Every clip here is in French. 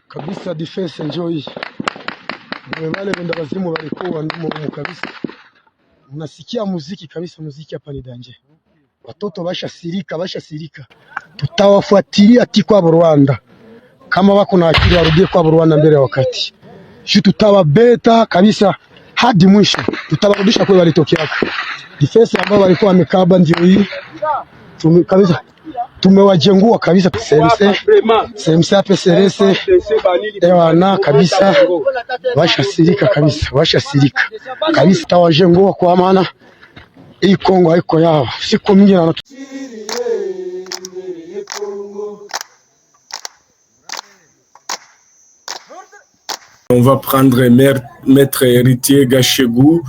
kabisa. Defense enjoy wale wenda wazimu walikuwa ndimo kabisa, unasikia muziki kabisa. Muziki hapa ni danje, watoto bashasirika, tutawafuatilia kwa Rwanda. Kama wako na akili warudie kwa Rwanda mbele ya wakati. Tutawabeta kabisa hadi mwisho, tutawarudisha kwa walitokea. Defense ambao walikuwa wamekaba ndio hii kabisa, tumewajengua kabisa. Semse ape serese ewana kabisa, washasirika kabisa, tawajengua kwa maana hii Kongo haiko yao, siku mingi na On va prendre Maître Héritier Gachegou,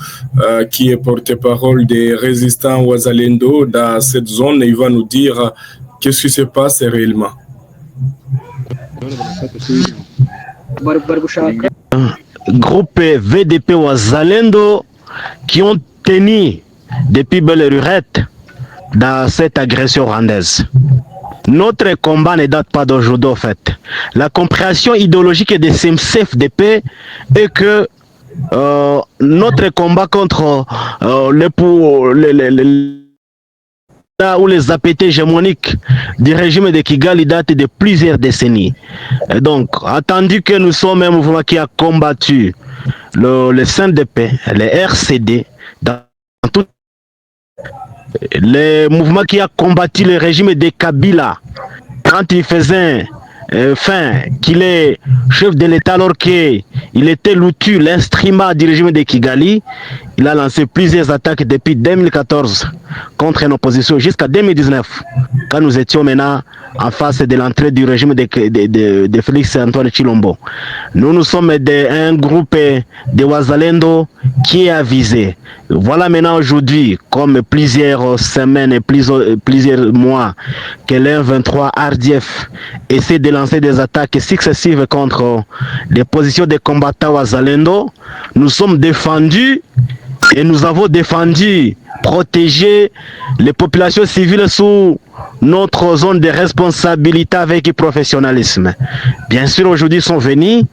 qui est porte-parole des résistants Wazalendo dans cette zone, et il va nous dire qu'est-ce qui se passe réellement. Groupe VDP Wazalendo qui ont tenu depuis belle lurette dans cette agression rwandaise. Notre combat ne date pas d'aujourd'hui en fait. La compréhension idéologique des CFDP est que notre combat contre les appétés hégémoniques du régime de Kigali date de plusieurs décennies. Et donc, attendu que nous sommes un mouvement qui a combattu le CNDP, les RCD, dans tout le mouvement qui a combattu le régime de Kabila quand il faisait qu'il est chef de l'État alors qu'il était l'outil, l'instrument du régime de Kigali. Il a lancé plusieurs attaques depuis 2014 contre nos positions jusqu'à 2019, quand nous étions maintenant en face de l'entrée du régime de Félix Antoine Tshilombo. Nous sommes un groupe de Wazalendo qui est avisé. Voilà maintenant aujourd'hui, comme plusieurs semaines et plusieurs mois, que l'M23 RDF essaie de lancer des attaques successives contre les positions des combattants Wazalendo. Nous sommes défendus et nous avons défendu, protégé les populations civiles sous notre zone de responsabilité avec professionnalisme. Bien sûr, aujourd'hui, ils sont venus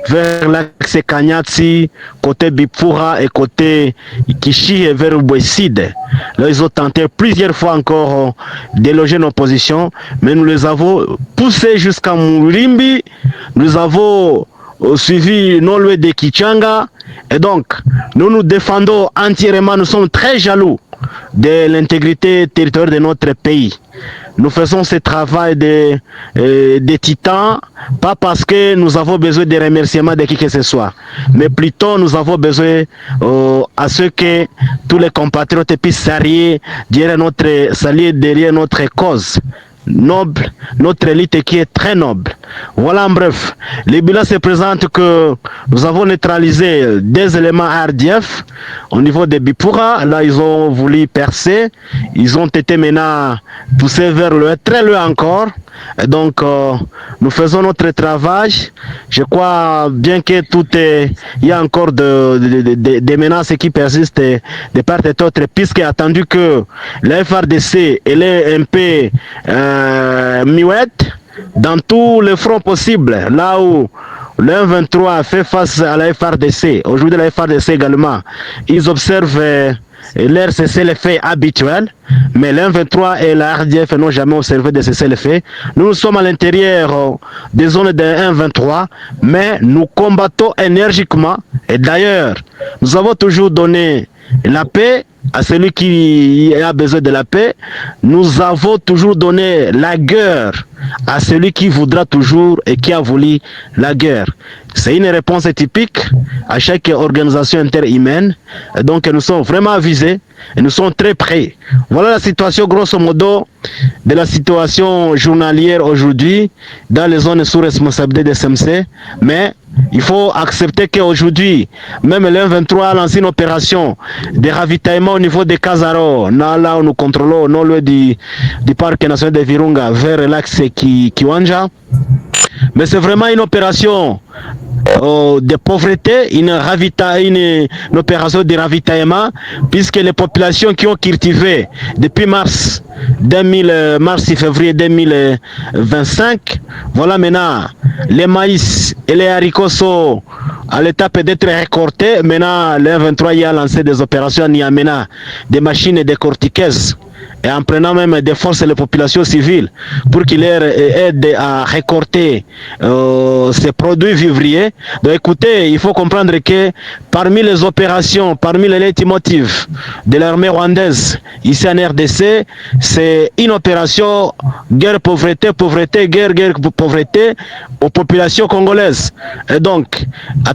vers l'axe Kanyatsi, côté Bipfura et côté Kishi et vers Bouesside. Là, ils ont tenté plusieurs fois encore de loger nos positions, mais nous les avons poussés jusqu'à Mourimbi. Nous avons suivi non loin de Kichanga. Et donc, nous nous défendons entièrement. Nous sommes très jaloux de l'intégrité territoriale de notre pays. Nous faisons ce travail de titans, pas parce que nous avons besoin de remerciements de qui que ce soit, mais plutôt nous avons besoin à ce que tous les compatriotes puissent s'allier derrière notre cause noble, notre élite qui est très noble. Voilà en bref. Le bilan se présente que nous avons neutralisé des éléments RDF au niveau de Bipura. Là, ils ont voulu percer. Ils ont été maintenant poussés vers le très loin encore. Et donc, nous faisons notre travail. Je crois bien que il y a encore des menaces qui persistent de part et d'autre, puisque attendu que la FRDC elle est un peu muette dans tous les fronts possibles, là où le M23 fait face à la FRDC, aujourd'hui la FRDC également, ils observent leur cessez-le-feu habituel, mais le M23 et la RDF n'ont jamais observé de cessez-le-feu. Nous sommes à l'intérieur des zones de M23, mais nous combattons énergiquement, et d'ailleurs, nous avons toujours donné la paix à celui qui a besoin de la paix. Nous avons toujours donné la guerre à celui qui voudra toujours et qui a voulu la guerre. C'est une réponse typique à chaque organisation interhumaine. Donc nous sommes vraiment avisés et nous sommes très prêts. Voilà la situation grosso modo de la situation journalière aujourd'hui dans les zones sous responsabilité de SMC. Mais il faut accepter qu'aujourd'hui, même le M23 a lancé une opération de ravitaillement au niveau de Kazaro, là où nous contrôlons, non loin du parc national de Virunga, vers l'axe Kiwanja. Mais c'est vraiment une opération de pauvreté, une opération de ravitaillement, puisque les populations qui ont cultivé depuis mars et février 2025, voilà maintenant les maïs et les haricots sont à l'étape d'être récoltés. Maintenant, le 23 y a lancé des opérations à Niamena, des machines et des cortiquaises, et en prenant même des forces et les populations civiles pour qu'ils leur aident à récolter ces produits vivriers. Donc écoutez, il faut comprendre que parmi les opérations, parmi les leitmotifs de l'armée rwandaise ici en RDC, c'est une opération guerre, pauvreté, pauvreté, guerre, guerre, pauvreté aux populations congolaises. Et donc,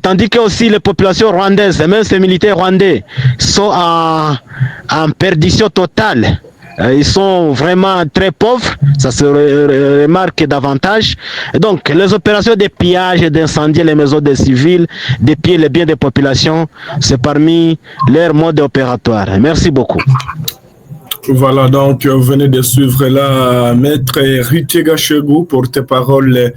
tandis que aussi les populations rwandaises, et même ces militaires rwandais, sont en perdition totale. Ils sont vraiment très pauvres, ça se remarque davantage. Et donc, les opérations de pillage et d'incendier les maisons des civils, de piller les biens des populations, c'est parmi leurs modes opératoires. Merci beaucoup. Voilà, donc vous venez de suivre là Maître Ritier Gachegou, porte-parole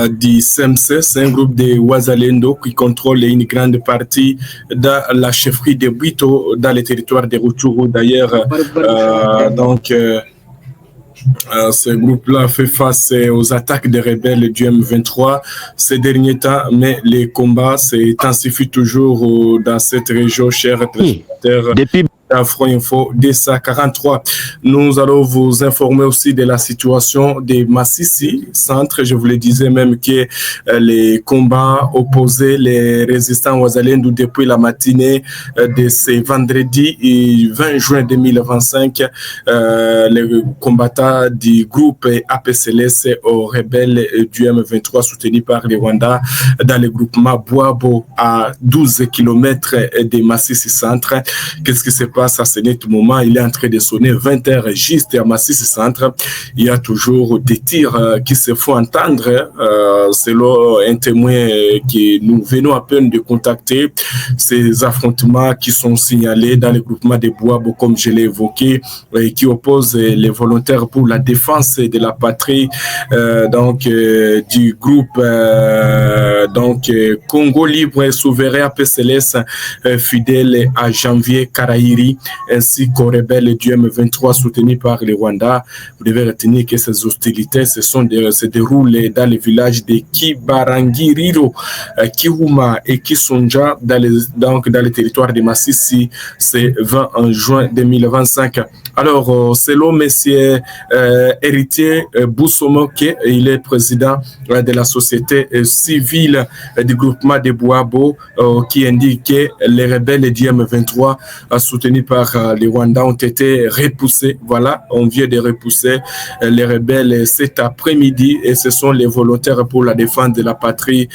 du CMC, c'est un groupe de Wazalendo qui contrôle une grande partie de la chefferie de Bwito dans les territoires de Rutshuru. D'ailleurs, ce groupe-là fait face aux attaques des rebelles du M23 ces derniers temps, mais les combats s'intensifient toujours dans cette région, chers téléspectateurs. Depuis Afro Info DSA 43. Nous allons vous informer aussi de la situation de Massissi centre. Je vous le disais même que les combats opposaient les résistants Wazalendo depuis la matinée de ce vendredi 20 juin 2025. Les combattants du groupe APCLS aux rebelles du M23 soutenus par les Rwandais dans le groupement Boabo à 12 km de Massissi centre. Qu'est-ce qui s'est passé à ce moment? Il est en train de sonner 20h juste à Massissi centre. Il y a toujours des tirs qui se font entendre selon un témoin que nous venons à peine de contacter. Ces affrontements qui sont signalés dans le groupement de Boabo, comme je l'ai évoqué, qui opposent les volontaires pour la défense de la patrie du groupe Congo Libre et Souverain APCLS fidèle à Janvier Karahiri ainsi qu'aux rebelles du M23 soutenus par les Rwandais. Vous devez retenir que ces hostilités se déroulent dans les villages de Kibarangiriro, Kiruma et Kisonja dans les territoires de Massissi. C'est 20 juin 2025. Alors, selon monsieur Héritier Boussomoke, il est président de la société civile du groupement de Boabo, qui indique que les rebelles du M23 soutenus par les Rwandais ont été repoussés. Voilà, on vient de repousser les rebelles cet après-midi et ce sont les volontaires pour la défense de la patrie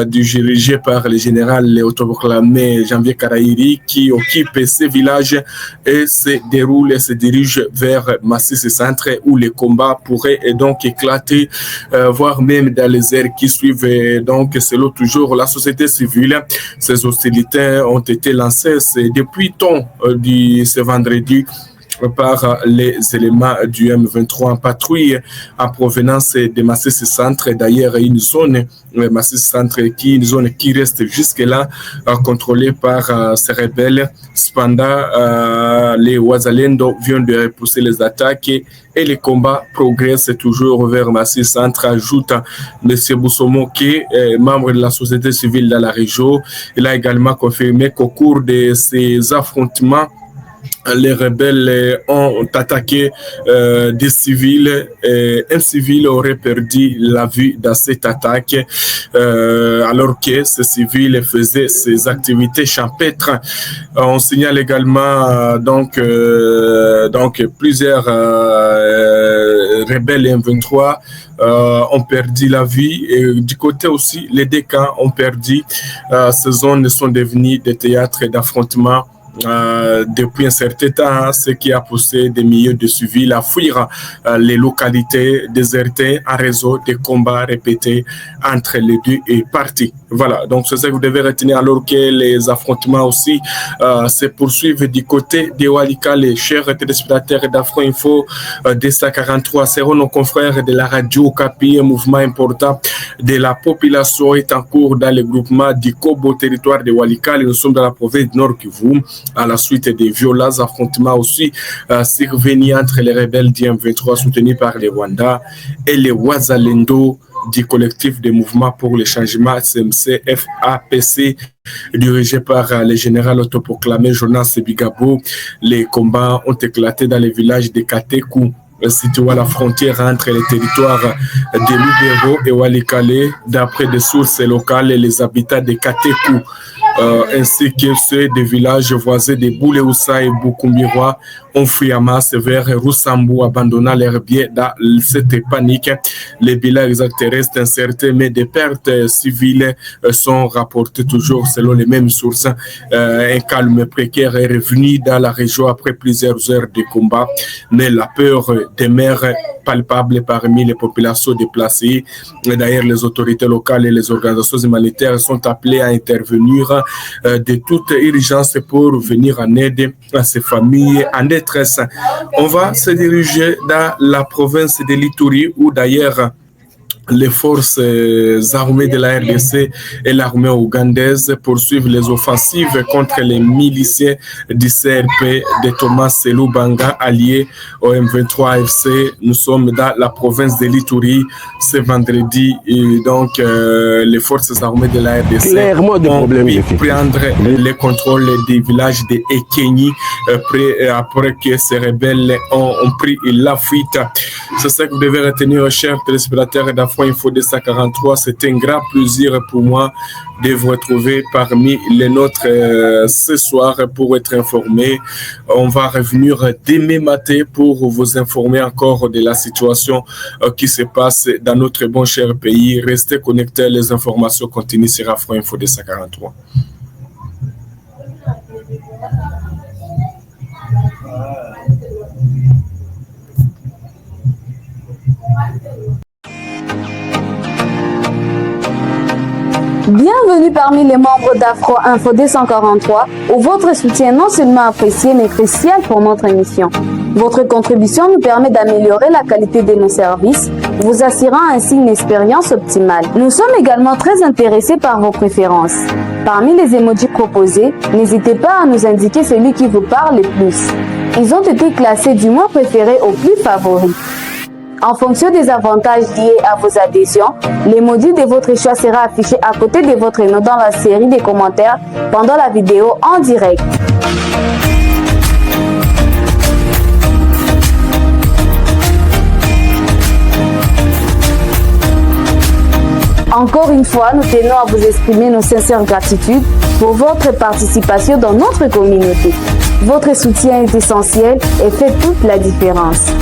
dirigés par le général autoproclamé Janvier Karahiri qui occupent ces villages et se dirigent vers Massissi centre où les combats pourraient donc éclater, voire même dans les heures qui suivent. Donc, selon toujours la société civile, ces hostilités ont été lancées depuis ce vendredi par les éléments du M23 en patrouille en provenance de Massissi centre. D'ailleurs, une zone Massissi centre une zone qui reste jusque-là contrôlée par ces rebelles. Cependant, les Wazalendo viennent de repousser les attaques et les combats progressent toujours vers Massissi centre, ajoute M. Boussomo qui est membre de la société civile dans la région. Il a également confirmé qu'au cours de ces affrontements, les rebelles ont attaqué des civils. Un civil aurait perdu la vie dans cette attaque alors que ce civil faisait ses activités champêtres. On signale également plusieurs rebelles M23 ont perdu la vie et du côté aussi les deux camps ont perdu. Ces zones sont devenues des théâtres d'affrontements depuis un certain temps, ce qui a poussé des milliers de civils à fuir les localités désertées en réseau de combats répétés entre les deux parties. Voilà, donc c'est ça que vous devez retenir alors que les affrontements aussi se poursuivent du côté de Walikale. Les chers téléspectateurs d'Afro Info DSA 43 seront nos confrères de la radio Okapi, un mouvement important de la population est en cours dans le groupement du Kobo, territoire de Walikale. Nous sommes dans la province Nord Kivu à la suite des violents affrontements aussi survenus entre les rebelles du M23 soutenus par les Rwandais et les Wazalendo du collectif des mouvements pour le changement SMC-FAPC, dirigé par le général autoproclamé Jonas Bigabo. Les combats ont éclaté dans les villages de Katekou, situé à la frontière entre les territoires de Lubero et Walikale. D'après des sources locales, les habitants de Katekou ainsi que ceux des villages voisins de Bouleusa et Bukumbirwa ont fui en masse vers Roussambu, abandonnant leurs biens dans cette panique. Les bilans exacts restent incertains, mais des pertes civiles sont rapportées toujours selon les mêmes sources. Un calme précaire est revenu dans la région après plusieurs heures de combat, mais la peur demeure palpable parmi les populations déplacées. D'ailleurs, les autorités locales et les organisations humanitaires sont appelées à intervenir de toute urgence pour venir en aide à ces familles en détresse. On va se diriger dans la province de l'Ituri, où d'ailleurs les forces armées de la RDC et l'armée ougandaise poursuivent les offensives contre les miliciens du CRP de Thomas Selubanga, alliés au M23 AFC. Nous sommes dans la province de l'Ituri ce vendredi, et donc les forces armées de la RDC ont pu prendre le contrôle des villages de Ekeni après que ces rebelles ont pris la fuite. C'est ça que vous devez retenir, chers téléspectateurs d'Afro Info 243. C'est un grand plaisir pour moi de vous retrouver parmi les nôtres ce soir pour être informé. On va revenir demain matin pour vous informer encore de la situation qui se passe dans notre bon cher pays. Restez connectés, les informations continuent sur Afro Info 243. Bienvenue parmi les membres d'Afro Info 243, où votre soutien non seulement apprécié mais crucial pour notre émission. Votre contribution nous permet d'améliorer la qualité de nos services, vous assurant ainsi une expérience optimale. Nous sommes également très intéressés par vos préférences. Parmi les emojis proposés, n'hésitez pas à nous indiquer celui qui vous parle le plus. Ils ont été classés du moins préféré au plus favori. En fonction des avantages liés à vos adhésions, l'emoji de votre choix sera affiché à côté de votre nom dans la série des commentaires pendant la vidéo en direct. Encore une fois, nous tenons à vous exprimer nos sincères gratitudes pour votre participation dans notre communauté. Votre soutien est essentiel et fait toute la différence.